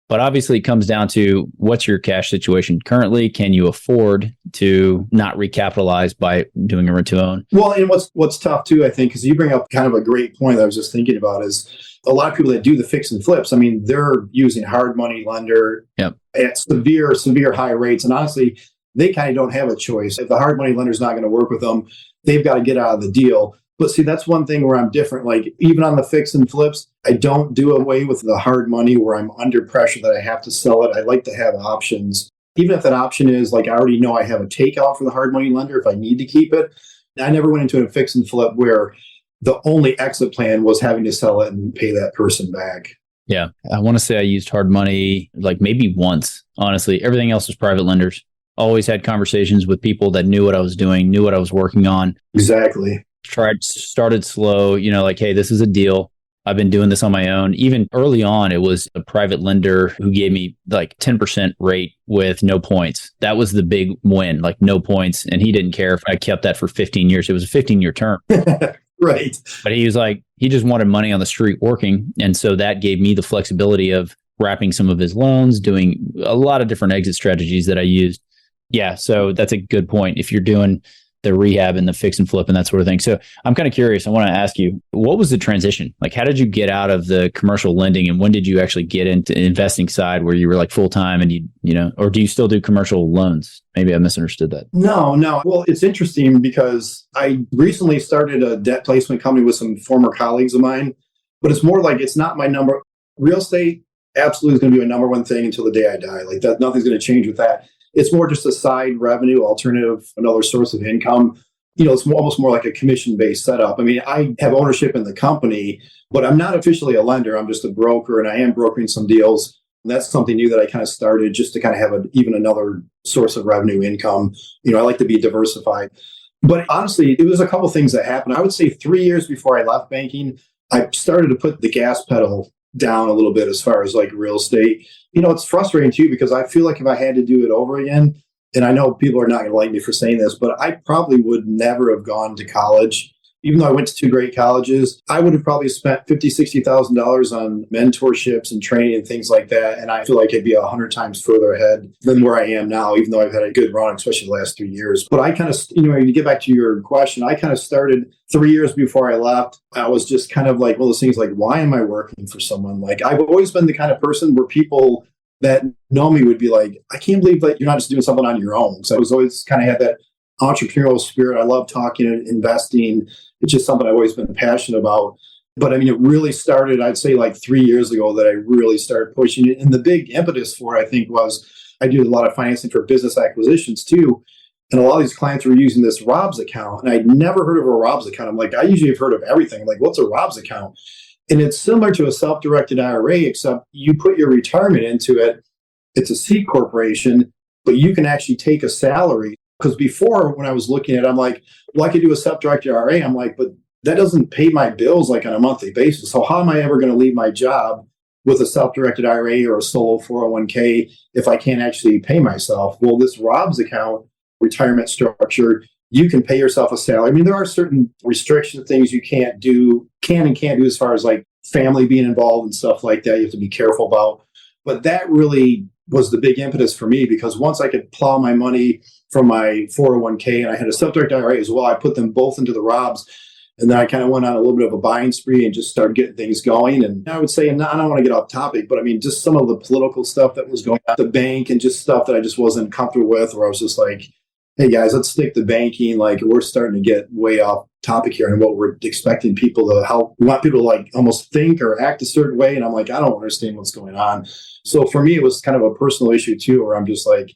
But obviously it comes down to what's your cash situation currently? Can you afford to not recapitalize by doing a rent to own? Well, and what's tough too, I think, because you bring up kind of a great point that I was just thinking about is a lot of people that do the fix and flips, I mean, they're using hard money lender at severe high rates. And honestly, they kind of don't have a choice. If the hard money lender's not going to work with them, they've got to get out of the deal. But see, that's one thing where I'm different. Even on the fix and flips, I don't do away with the hard money where I'm under pressure that I have to sell it. I like to have options. Even if that option is I already know I have a takeout for the hard money lender if I need to keep it. I never went into a fix and flip where the only exit plan was having to sell it and pay that person back. Yeah. I want to say I used hard money maybe once, honestly. Everything else was private lenders. Always had conversations with people that knew what I was doing, knew what I was working on. Exactly. Started slow, hey, this is a deal. I've been doing this on my own. Even early on, it was a private lender who gave me 10% rate with no points. That was the big win, no points. And he didn't care if I kept that for 15 years. It was a 15-year term. Right. But he was he just wanted money on the street working. And so that gave me the flexibility of wrapping some of his loans, doing a lot of different exit strategies that I used. Yeah. So that's a good point. If you're doing the rehab and the fix and flip and that sort of thing. So I'm kind of curious. I want to ask you, what was the transition? How did you get out of the commercial lending and when did you actually get into the investing side where you were full time and or do you still do commercial loans? Maybe I misunderstood that. No. Well, it's interesting because I recently started a debt placement company with some former colleagues of mine, but it's more it's not my number. Real estate absolutely is going to be my number one thing until the day I die. That, nothing's going to change with that. It's more just a side revenue alternative, another source of income. It's almost more like a commission-based setup. I mean, I have ownership in the company, but I'm not officially a lender. I'm just a broker, and I am brokering some deals. And that's something new that I kind of started just to kind of have even another source of revenue income. I like to be diversified. But honestly, it was a couple things that happened. I would say 3 years before I left banking, I started to put the gas pedal down a little bit as far as like real estate. It's frustrating too, because I feel like if I had to do it over again, and I know people are not going to like me for saying this, but I probably would never have gone to college. Even though I went to two great colleges, I would have probably spent $50,000, $60,000 on mentorships and training and things like that. And I feel like I'd be 100 times further ahead than where I am now, even though I've had a good run, especially the last 3 years. But I kind of, to get back to your question, I kind of started 3 years before I left. I was just kind of like one of those things like, why am I working for someone? Like, I've always been the kind of person where people that know me would be like, I can't believe that you're not just doing something on your own. So I was always kind of had that entrepreneurial spirit. I love talking and investing. It's just something I've always been passionate about. But I mean, it really started, I'd say like 3 years ago that I really started pushing it. And the big impetus for it, I think, was I do a lot of financing for business acquisitions too. And a lot of these clients were using this Rob's account. And I'd never heard of a Rob's account. I'm like, I usually have heard of everything. I'm like, what's a Rob's account? And it's similar to a self-directed IRA, except you put your retirement into it. It's a C corporation, but you can actually take a salary. Because before, when I was looking at it, I'm like, well, I could do a self-directed IRA. I'm like, but that doesn't pay my bills like on a monthly basis. So how am I ever going to leave my job with a self-directed IRA or a solo 401k if I can't actually pay myself? Well, this Rob's account retirement structure, you can pay yourself a salary. I mean, there are certain restrictions, things you can and can't do as far as like family being involved and stuff like that. You have to be careful about. But that really was the big impetus for me, because once I could plow my money from my 401k and I had a self-directed IRA as well, I put them both into the Robs. And then I kind of went on a little bit of a buying spree and just started getting things going. And I would say, and I don't want to get off topic, but I mean, just some of the political stuff that was going on at the bank and just stuff that I just wasn't comfortable with, where I was just like, hey guys, let's stick to banking. Like, we're starting to get way off topic here and what we're expecting people to, how we want people to like almost think or act a certain way. And I'm like, I don't understand what's going on. So for me, it was kind of a personal issue too, where I'm just like,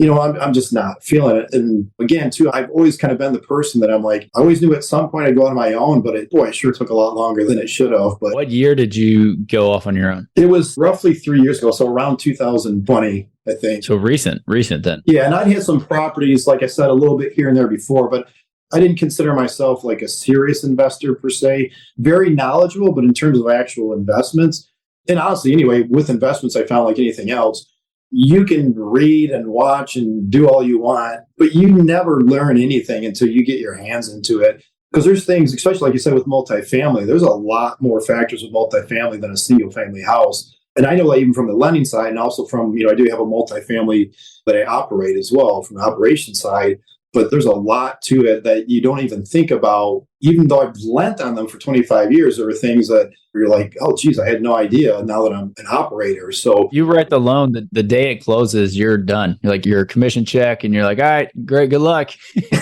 I'm just not feeling it. And again, too, I've always kind of been the person that I'm like, I always knew at some point I'd go on my own, but it sure took a lot longer than it should have. But what year did you go off on your own? It was roughly 3 years ago. So around 2020, I think. So recent then. Yeah. And I'd had some properties, like I said, a little bit here and there before, but I didn't consider myself like a serious investor per se, very knowledgeable, but in terms of actual investments. And honestly, anyway, with investments, I found like anything else, you can read and watch and do all you want, but you never learn anything until you get your hands into it. Because there's things, especially like you said with multifamily, there's a lot more factors with multifamily than a single family house. And I know that even from the lending side and also from, I do have a multifamily that I operate as well from the operations side. But there's a lot to it that you don't even think about. Even though I've lent on them for 25 years, there are things that you're like, oh, geez, I had no idea now that I'm an operator. So you write the loan, the day it closes, you're done. You're like your commission check and you're like, all right, great, good luck.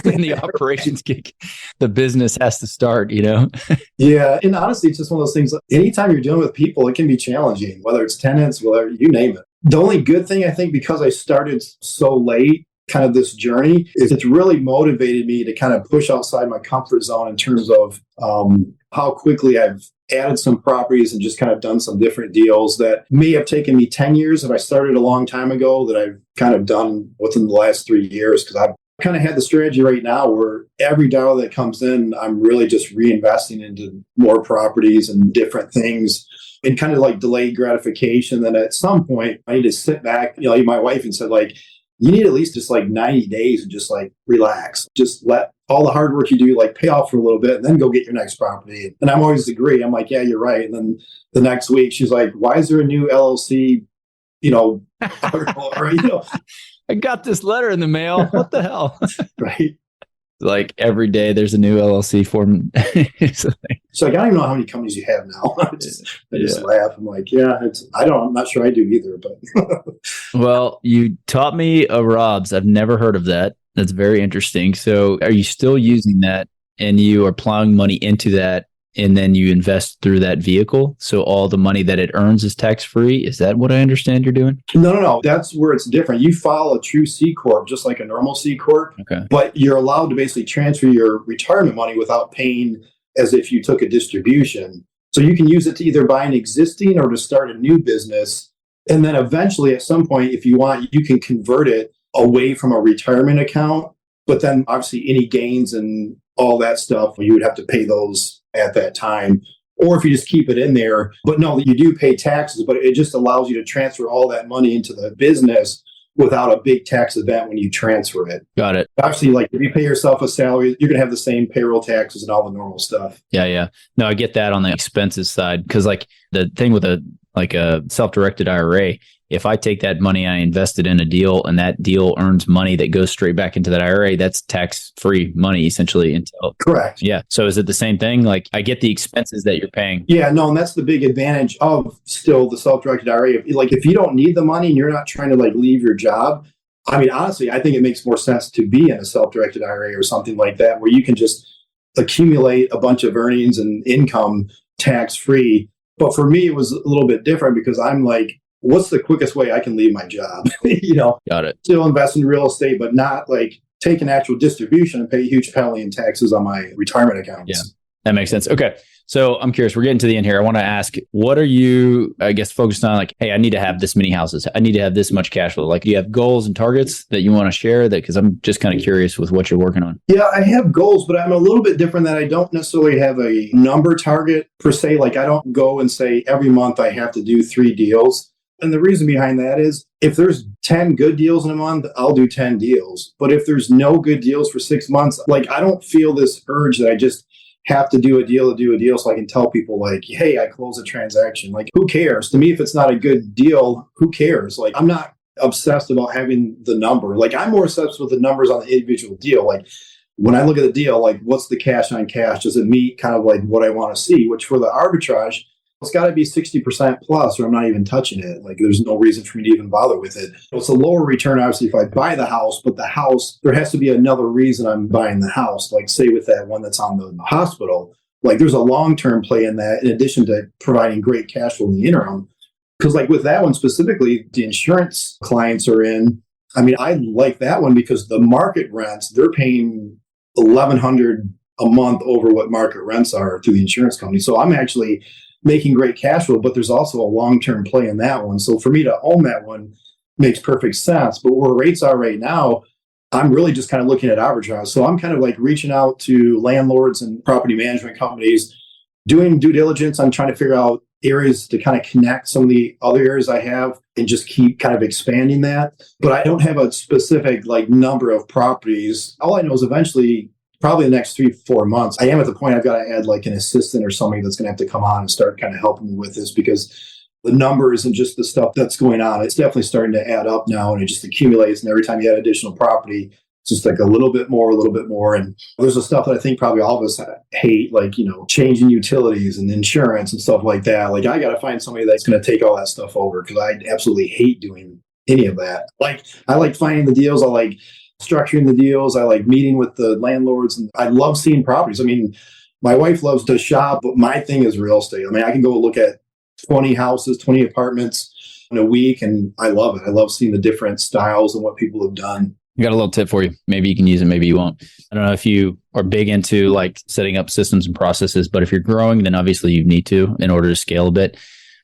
And the operations gig, the business has to start, Yeah. And honestly, it's just one of those things. Anytime you're dealing with people, it can be challenging, whether it's tenants, whether you name it. The only good thing, I think, because I started so late, kind of this journey, is it's really motivated me to kind of push outside my comfort zone in terms of how quickly I've added some properties and just kind of done some different deals that may have taken me 10 years if I started a long time ago, that I've kind of done within the last 3 years. Because I've kind of had the strategy right now where every dollar that comes in, I'm really just reinvesting into more properties and different things. And kind of like delayed gratification. Then at some point, I need to sit back, my wife and said, like, you need at least just like 90 days and just like relax. Just let all the hard work you do like pay off for a little bit and then go get your next property. And I'm always agree. I'm like, yeah, you're right. And then the next week she's like, why is there a new LLC, article? Or, I got this letter in the mail. What the hell? Right. Like every day there's a new LLC form. So I don't even know how many companies you have now. I just laugh. I'm like, yeah, I'm not sure I do either, but. Well, you taught me a Robs. I've never heard of that. That's very interesting. So are you still using that and you are plowing money into that and then you invest through that vehicle? So all the money that it earns is tax-free? Is that what I understand you're doing? No. That's where it's different. You file a true C Corp, just like a normal C Corp, okay. But you're allowed to basically transfer your retirement money without paying as if you took a distribution. So you can use it to either buy an existing or to start a new business. And then eventually at some point, if you want, you can convert it away from a retirement account But then obviously any gains and all that stuff, you would have to pay those at that time. Or if you just keep it in there. But no, you do pay taxes, but it just allows you to transfer all that money into the business without a big tax event when you transfer it. Got it. Obviously, like if you pay yourself a salary, you're going to have the same payroll taxes and all the normal stuff. Yeah. No, I get that on the expenses side. Because like the thing with a self-directed IRA, if I take that money, I invest it in a deal, and that deal earns money that goes straight back into that IRA, that's tax-free money essentially until. Correct. Yeah. So is it the same thing? Like I get the expenses that you're paying. Yeah, no, and that's the big advantage of still the self-directed IRA. Like if you don't need the money and you're not trying to like leave your job, I mean, honestly, I think it makes more sense to be in a self-directed IRA or something like that, where you can just accumulate a bunch of earnings and income tax-free. But for me, it was a little bit different because I'm like, what's the quickest way I can leave my job? Got it. Still invest in real estate, but not like take an actual distribution and pay a huge penalty in taxes on my retirement accounts. Yeah, that makes sense. Okay. So I'm curious, we're getting to the end here. I want to ask, what are you, I guess, focused on? Like, hey, I need to have this many houses. I need to have this much cash flow. Like, do you have goals and targets that you want to share? That because I'm just kind of curious with what you're working on. Yeah, I have goals, but I'm a little bit different that I don't necessarily have a number target per se. Like I don't go and say every month I have to do 3 deals. And the reason behind that is if there's 10 good deals in a month, I'll do 10 deals. But if there's no good deals for 6 months, like I don't feel this urge that I just have to do a deal so I can tell people like, hey, I closed a transaction. Like, who cares? To me, if it's not a good deal, who cares? Like, I'm not obsessed about having the number. Like, I'm more obsessed with the numbers on the individual deal. Like, when I look at the deal, like, what's the cash on cash? Does it meet kind of like what I want to see? Which for the arbitrage, it's got to be 60% plus, or I'm not even touching it. Like, there's no reason for me to even bother with it. It's a lower return, obviously, if I buy the house, but the house, there has to be another reason I'm buying the house. Like, say with that one that's on the hospital, like, there's a long-term play in that, in addition to providing great cash flow in the interim. Because, like, with that one specifically, the insurance clients are in. I mean, I like that one because the market rents, they're paying $1,100 a month over what market rents are through the insurance company. So I'm actually making great cash flow, but there's also a long-term play in that one. So for me to own that one makes perfect sense. But where rates are right now, I'm really just kind of looking at arbitrage. So I'm kind of like reaching out to landlords and property management companies, doing due diligence. I'm trying to figure out areas to kind of connect some of the other areas I have and just keep kind of expanding that. But I don't have a specific like number of properties. All I know is eventually, probably the next 3-4 months, I am at the point I've got to add like an assistant or somebody that's going to have to come on and start kind of helping me with this, because the numbers and just the stuff that's going on, it's definitely starting to add up now, and it just accumulates. And every time you add additional property, it's just like a little bit more. And there's the stuff that I think probably all of us hate, like, changing utilities and insurance and stuff like that. Like, I got to find somebody that's going to take all that stuff over, because I absolutely hate doing any of that. Like, I like finding the deals. I like structuring the deals. I like meeting with the landlords, and I love seeing properties. I mean, my wife loves to shop, but my thing is real estate. I mean, I can go look at 20 houses, 20 apartments in a week, and I love it. I love seeing the different styles and what people have done. I got a little tip for you. Maybe you can use it, maybe you won't. I don't know if you are big into like setting up systems and processes, but if you're growing, then obviously you need to in order to scale a bit.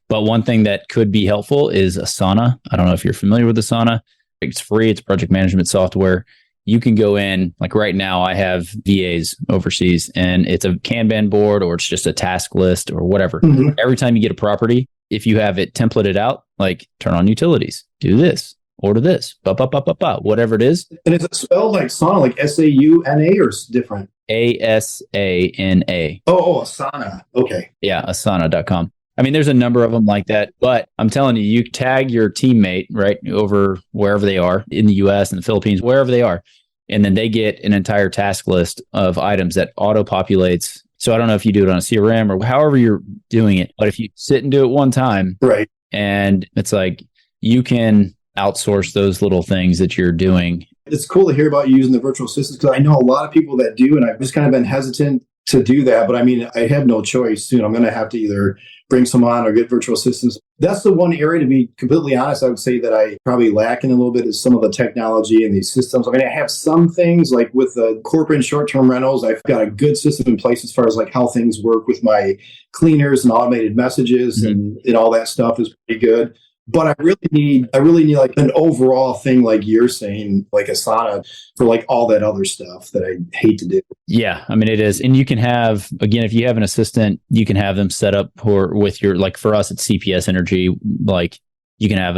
But one thing that could be helpful is Asana. I don't know if you're familiar with Asana. It's free. It's project management software. You can go in, like right now, I have VAs overseas, and it's a Kanban board, or it's just a task list or whatever. Mm-hmm. Every time you get a property, if you have it templated out, like turn on utilities, do this, order this, whatever it is. And is it spelled like Sauna, like S-A-U-N-A, or different? A-S-A-N-A. Oh, Asana. Okay. Yeah, asana.com. I mean, there's a number of them like that, but I'm telling you, you tag your teammate right over wherever they are in the US and the Philippines, wherever they are, and then they get an entire task list of items that auto-populates. So I don't know if you do it on a CRM or however you're doing it, but if you sit and do it one time, right, and it's like you can outsource those little things that you're doing. It's cool to hear about you using the virtual assistants, because I know a lot of people that do, and I've just kind of been hesitant to do that. But I mean, I have no choice soon. I'm going to have to either bring some on or get virtual assistants. That's the one area, to be completely honest, I would say that I probably lack in a little bit is some of the technology and these systems. I mean, I have some things like with the corporate and short-term rentals. I've got a good system in place as far as like how things work with my cleaners and automated messages, and all that stuff is pretty good. But I really need like an overall thing, like you're saying, like a sauna for like all that other stuff that I hate to do. Yeah, I mean it is, and you can have, again, if you have an assistant, you can have them set up with your, like for us it's CPS Energy, like you can have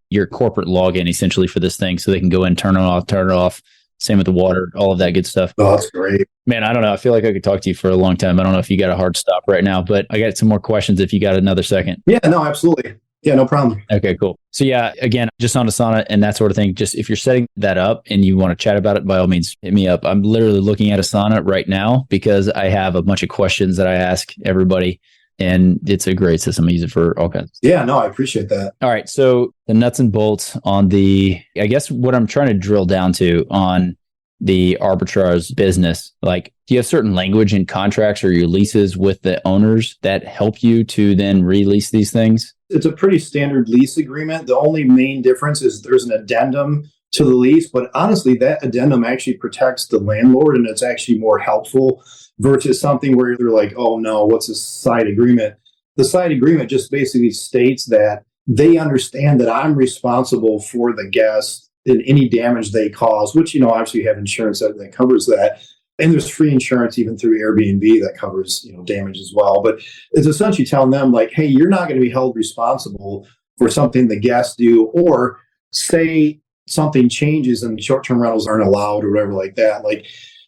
your corporate login essentially for this thing, so they can go in, turn it off. Same with the water, all of that good stuff. Oh, that's great. Man, I don't know. I feel like I could talk to you for a long time. I don't know if you got a hard stop right now, but I got some more questions if you got another second. Yeah, no, absolutely. Yeah, no problem. Okay, cool. So yeah, again, just on Asana and that sort of thing, just if you're setting that up and you want to chat about it, by all means, hit me up. I'm literally looking at Asana right now because I have a bunch of questions that I ask everybody, and it's a great system. I use it for all kinds. Yeah, no, I appreciate that. All right. So the nuts and bolts on I guess what I'm trying to drill down to on the arbitrage business, like, do you have certain language in contracts or your leases with the owners that help you to then release these things? It's a pretty standard lease agreement. The only main difference is there's an addendum to the lease, but honestly, that addendum actually protects the landlord, and it's actually more helpful versus something where they're like, oh no, what's a side agreement? The side agreement just basically states that they understand that I'm responsible for the guest and any damage they cause, which, obviously you have insurance that covers that. And there's free insurance even through Airbnb that covers, damage as well. But it's essentially telling them like, hey, you're not going to be held responsible for something the guests do, or say something changes and short-term rentals aren't allowed or whatever like that. Like,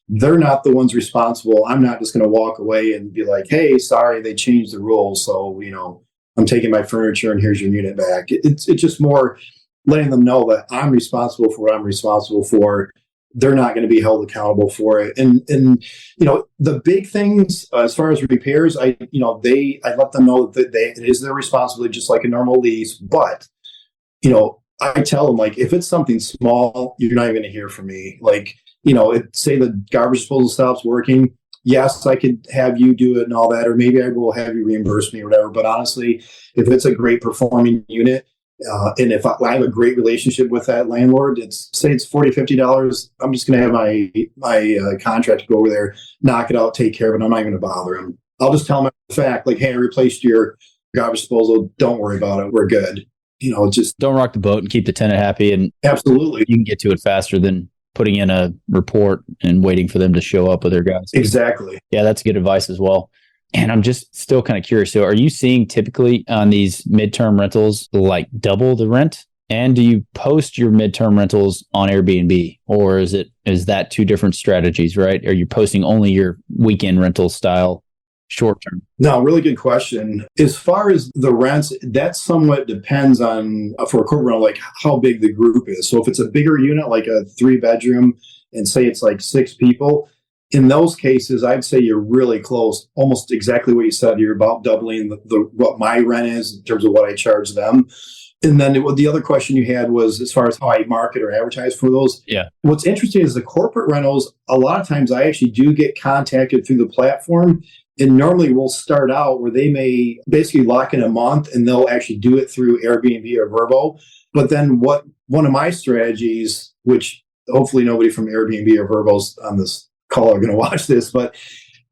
they're not the ones responsible. I'm not just going to walk away and be like, hey, sorry, they changed the rules. So, I'm taking my furniture and here's your unit back. It's just more letting them know that I'm responsible for what I'm responsible for. They're not going to be held accountable for it. And the big things as far as repairs, I let them know that it is their responsibility, just like a normal lease. But, I tell them, like, if it's something small, you're not even going to hear from me. Like, say the garbage disposal stops working. Yes, I could have you do it and all that, or maybe I will have you reimburse me or whatever. But honestly, if it's a great performing unit, and if I have a great relationship with that landlord, say it's $40, $50, I'm just going to have my contractor go over there, knock it out, take care of it. I'm not even going to bother him. I'll just tell him the fact, like, hey, I replaced your garbage disposal. Don't worry about it. We're good. Just don't rock the boat and keep the tenant happy. And absolutely, you can get to it faster than putting in a report and waiting for them to show up with their guys. Exactly. Yeah, that's good advice as well. And I'm just still kind of curious. So are you seeing typically on these midterm rentals, like double the rent? And do you post your midterm rentals on Airbnb, or is that two different strategies, right? Are you posting only your weekend rental style short term? No, really good question. As far as the rents, that somewhat depends on, for a corporate rental, like how big the group is. So if it's a bigger unit, like a 3-bedroom, and say it's like 6 people, in those cases, I'd say you're really close, almost exactly what you said. You're about doubling what my rent is in terms of what I charge them. And then the other question you had was as far as how I market or advertise for those. Yeah. What's interesting is the corporate rentals, a lot of times I actually do get contacted through the platform. And normally we'll start out where they may basically lock in a month and they'll actually do it through Airbnb or Vrbo. But then one of my strategies, which hopefully nobody from Airbnb or Vrbo's on this call are going to watch this, but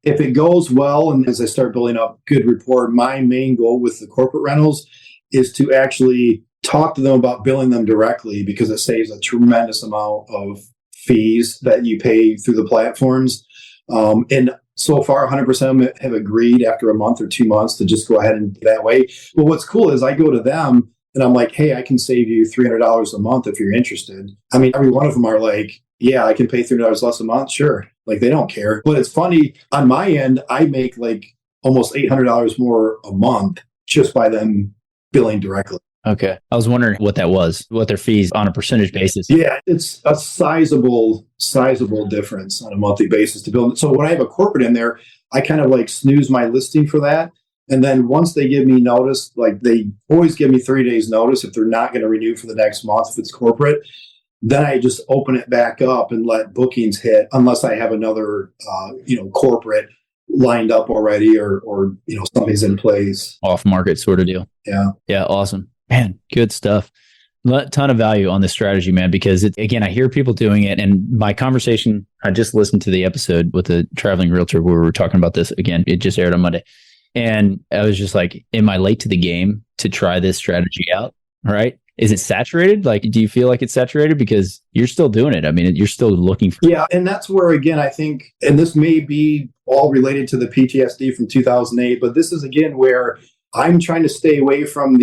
if it goes well and as I start building up good rapport, my main goal with the corporate rentals is to actually talk to them about billing them directly, because it saves a tremendous amount of fees that you pay through the platforms. And so far, 100% of them have agreed after a month or 2 months to just go ahead and do that way. But what's cool is I go to them and I'm like, hey, I can save you $300 a month if you're interested. I mean, every one of them are like, yeah, I can pay $300 less a month. Sure. Like, they don't care. But it's funny, on my end, I make like almost $800 more a month just by them billing directly. Okay. I was wondering what that was, what their fees on a percentage basis. Yeah, it's a sizable difference on a monthly basis to bill. So when I have a corporate in there, I kind of like snooze my listing for that. And then once they give me notice, like they always give me 3 days notice if they're not going to renew for the next month, if it's corporate, then I just open it back up and let bookings hit unless I have another, corporate lined up already or something's in place. Off market sort of deal. Yeah. Yeah. Awesome. Man, good stuff. Ton of value on this strategy, man, because again, I hear people doing it, and my conversation, I just listened to the episode with the traveling realtor where we were talking about this again. It just aired on Monday. And I was just like, am I late to the game to try this strategy out? right? Is it saturated? Like, do you feel like it's saturated? Because you're still doing it. I mean, you're still looking for. Yeah. And that's where, again, I think, and this may be all related to the PTSD from 2008, but this is, again, where I'm trying to stay away from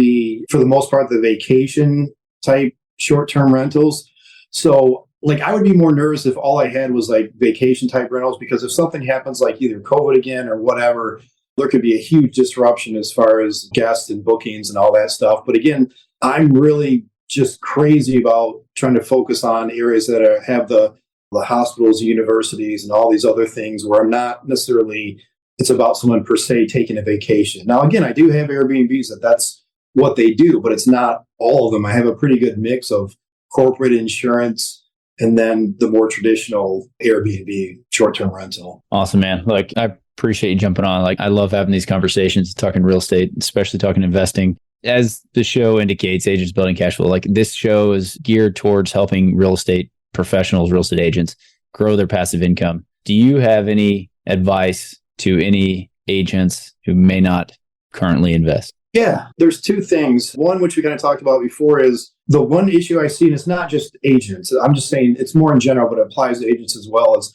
for the most part, the vacation type short-term rentals. So like, I would be more nervous if all I had was like vacation type rentals, because if something happens, like either COVID again or whatever, there could be a huge disruption as far as guests and bookings and all that stuff. But again, I'm really just crazy about trying to focus on areas that have the hospitals, universities, and all these other things where I'm not necessarily, it's about someone per se taking a vacation. Now, again, I do have Airbnbs that's what they do, but it's not all of them. I have a pretty good mix of corporate insurance and then the more traditional Airbnb short-term rental. Awesome, man. Like, I appreciate you jumping on. Like, I love having these conversations, talking real estate, especially talking investing. As the show indicates, Agents Building Cash Flow, like this show is geared towards helping real estate professionals, real estate agents grow their passive income. Do you have any advice to any agents who may not currently invest? Yeah, there's two things. One, which we kind of talked about before, is the one issue I see, and it's not just agents. I'm just saying it's more in general, but it applies to agents as well, is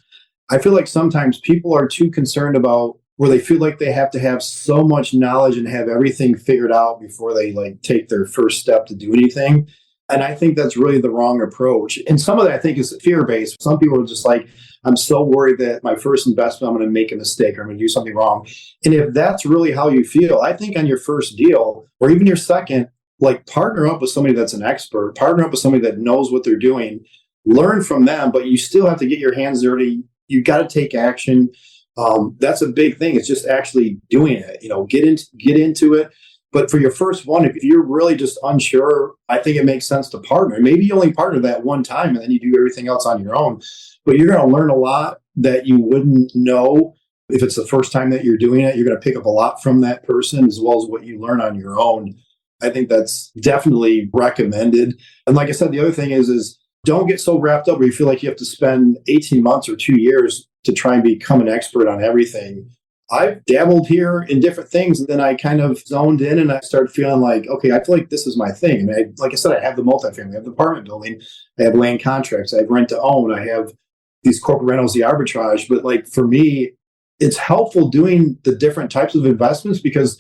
I feel like sometimes people are too concerned about where they feel like they have to have so much knowledge and have everything figured out before they like take their first step to do anything. And I think that's really the wrong approach. And some of that I think is fear-based. Some people are just like, I'm so worried that my first investment, I'm going to make a mistake or I'm going to do something wrong. And if that's really how you feel, I think on your first deal or even your second, like partner up with somebody that's an expert, partner up with somebody that knows what they're doing, learn from them, but you still have to get your hands dirty. You got to take action. That's a big thing. It's just actually doing it, get into it. But for your first one, if you're really just unsure, I think it makes sense to partner. Maybe you only partner that one time and then you do everything else on your own. But you're going to learn a lot that you wouldn't know if it's the first time that you're doing it. You're going to pick up a lot from that person as well as what you learn on your own. I think that's definitely recommended. And like I said, the other thing is don't get so wrapped up where you feel like you have to spend 18 months or 2 years to try and become an expert on everything. I've dabbled here in different things, and then I kind of zoned in and I started feeling like, okay, I feel like this is my thing. And like I said, I have the multifamily, I have the apartment building, I have land contracts, I have rent to own, I have these corporate rentals, the arbitrage. But like for me, it's helpful doing the different types of investments because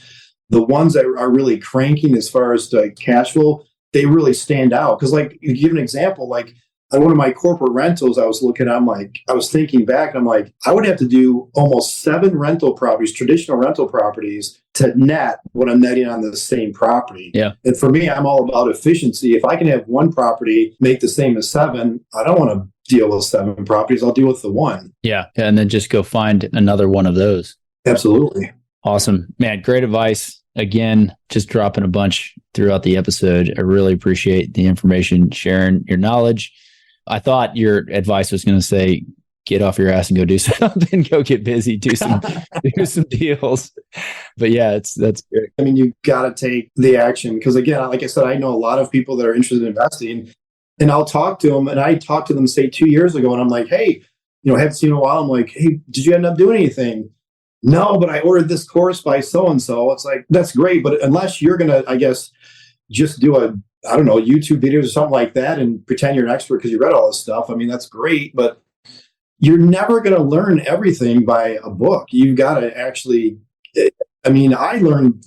the ones that are really cranking as far as the cash flow, they really stand out. Because like, you give an example, like on one of my corporate rentals, I was looking, I was thinking back, and I'm like, I would have to do almost 7 rental properties, traditional rental properties, to net what I'm netting on the same property. Yeah. And for me, I'm all about efficiency. If I can have one property make the same as 7, I don't want to deal with 7 properties. I'll deal with the one. Yeah. And then just go find another one of those. Absolutely. Awesome. Man, great advice. Again, just dropping a bunch throughout the episode. I really appreciate the information, sharing your knowledge. I thought your advice was going to say, get off your ass and go do something, go get busy, do some deals. But yeah, that's good. I mean, you got to take the action because again, like I said, I know a lot of people that are interested in investing, and I'll talk to them, and I talked to them say 2 years ago, and I'm like, hey, haven't seen you in a while. I'm like, hey, did you end up doing anything? No, but I ordered this course by so-and-so. It's like, that's great. But unless you're going to, I guess, just do YouTube videos or something like that and pretend you're an expert because you read all this stuff. I mean, that's great, but you're never going to learn everything by a book. You've got to actually, I learned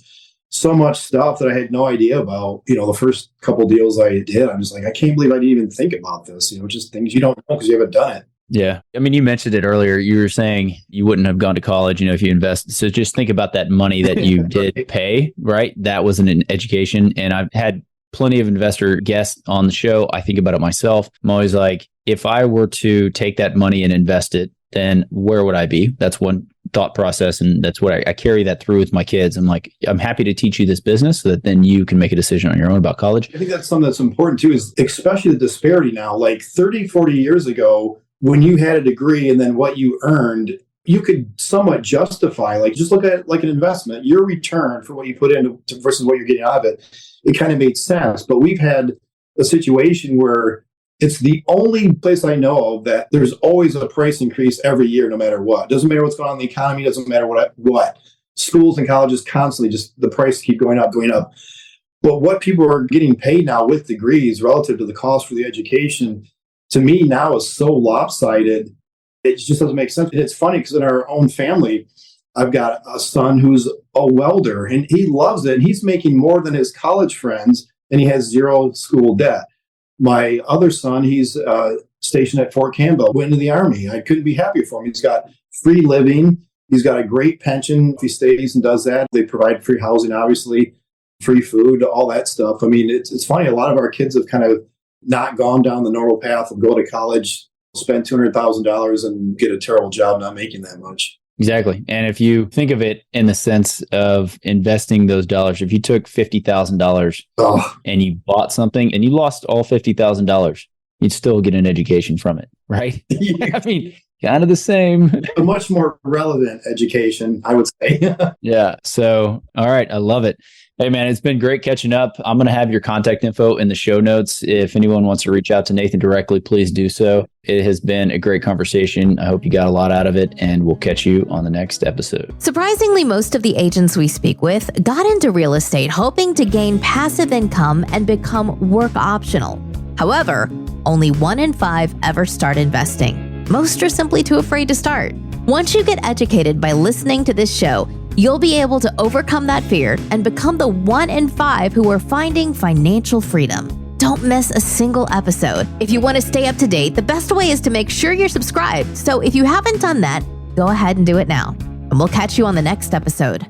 so much stuff that I had no idea about, the first couple deals I did. I'm just like, I can't believe I didn't even think about this, just things you don't know because you haven't done it. Yeah. I mean, you mentioned it earlier. You were saying you wouldn't have gone to college, if you invest. So just think about that money that you did pay, right? That was an education. And I've had plenty of investor guests on the show. I think about it myself. I'm always like, if I were to take that money and invest it, then where would I be? That's one thought process. And that's what I carry that through with my kids. I'm like, I'm happy to teach you this business so that then you can make a decision on your own about college. I think that's something that's important too, is especially the disparity now. Like 30, 40 years ago, when you had a degree and then what you earned, you could somewhat justify, like just look at it like an investment, your return for what you put in versus what you're getting out of it. It kind of made sense. But we've had a situation where it's the only place I know of that there's always a price increase every year, no matter what. Doesn't matter what's going on in the economy, doesn't matter what. Schools and colleges constantly just the price keep going up. But what people are getting paid now with degrees relative to the cost for the education, to me now is so lopsided. It just doesn't make sense. And it's funny because in our own family, I've got a son who's a welder and he loves it. And he's making more than his college friends and he has zero school debt. My other son, he's stationed at Fort Campbell, went into the Army. I couldn't be happier for him. He's got free living. He's got a great pension if he stays and does that. They provide free housing, obviously, free food, all that stuff. I mean, it's funny. A lot of our kids have kind of not gone down the normal path of go to college, spend $200,000 and get a terrible job not making that much. Exactly. And if you think of it in the sense of investing those dollars, if you took $50,000 and you bought something and you lost all $50,000, you'd still get an education from it, right? I mean, kind of the same. A much more relevant education, I would say. Yeah. So, all right. I love it. Hey, man, it's been great catching up. I'm going to have your contact info in the show notes. If anyone wants to reach out to Nathan directly, please do so. It has been a great conversation. I hope you got a lot out of it, and we'll catch you on the next episode. Surprisingly, most of the agents we speak with got into real estate hoping to gain passive income and become work optional. However, only 1 in 5 ever start investing. Most are simply too afraid to start. Once you get educated by listening to this show, you'll be able to overcome that fear and become the 1 in 5 who are finding financial freedom. Don't miss a single episode. If you want to stay up to date, the best way is to make sure you're subscribed. So if you haven't done that, go ahead and do it now. And we'll catch you on the next episode.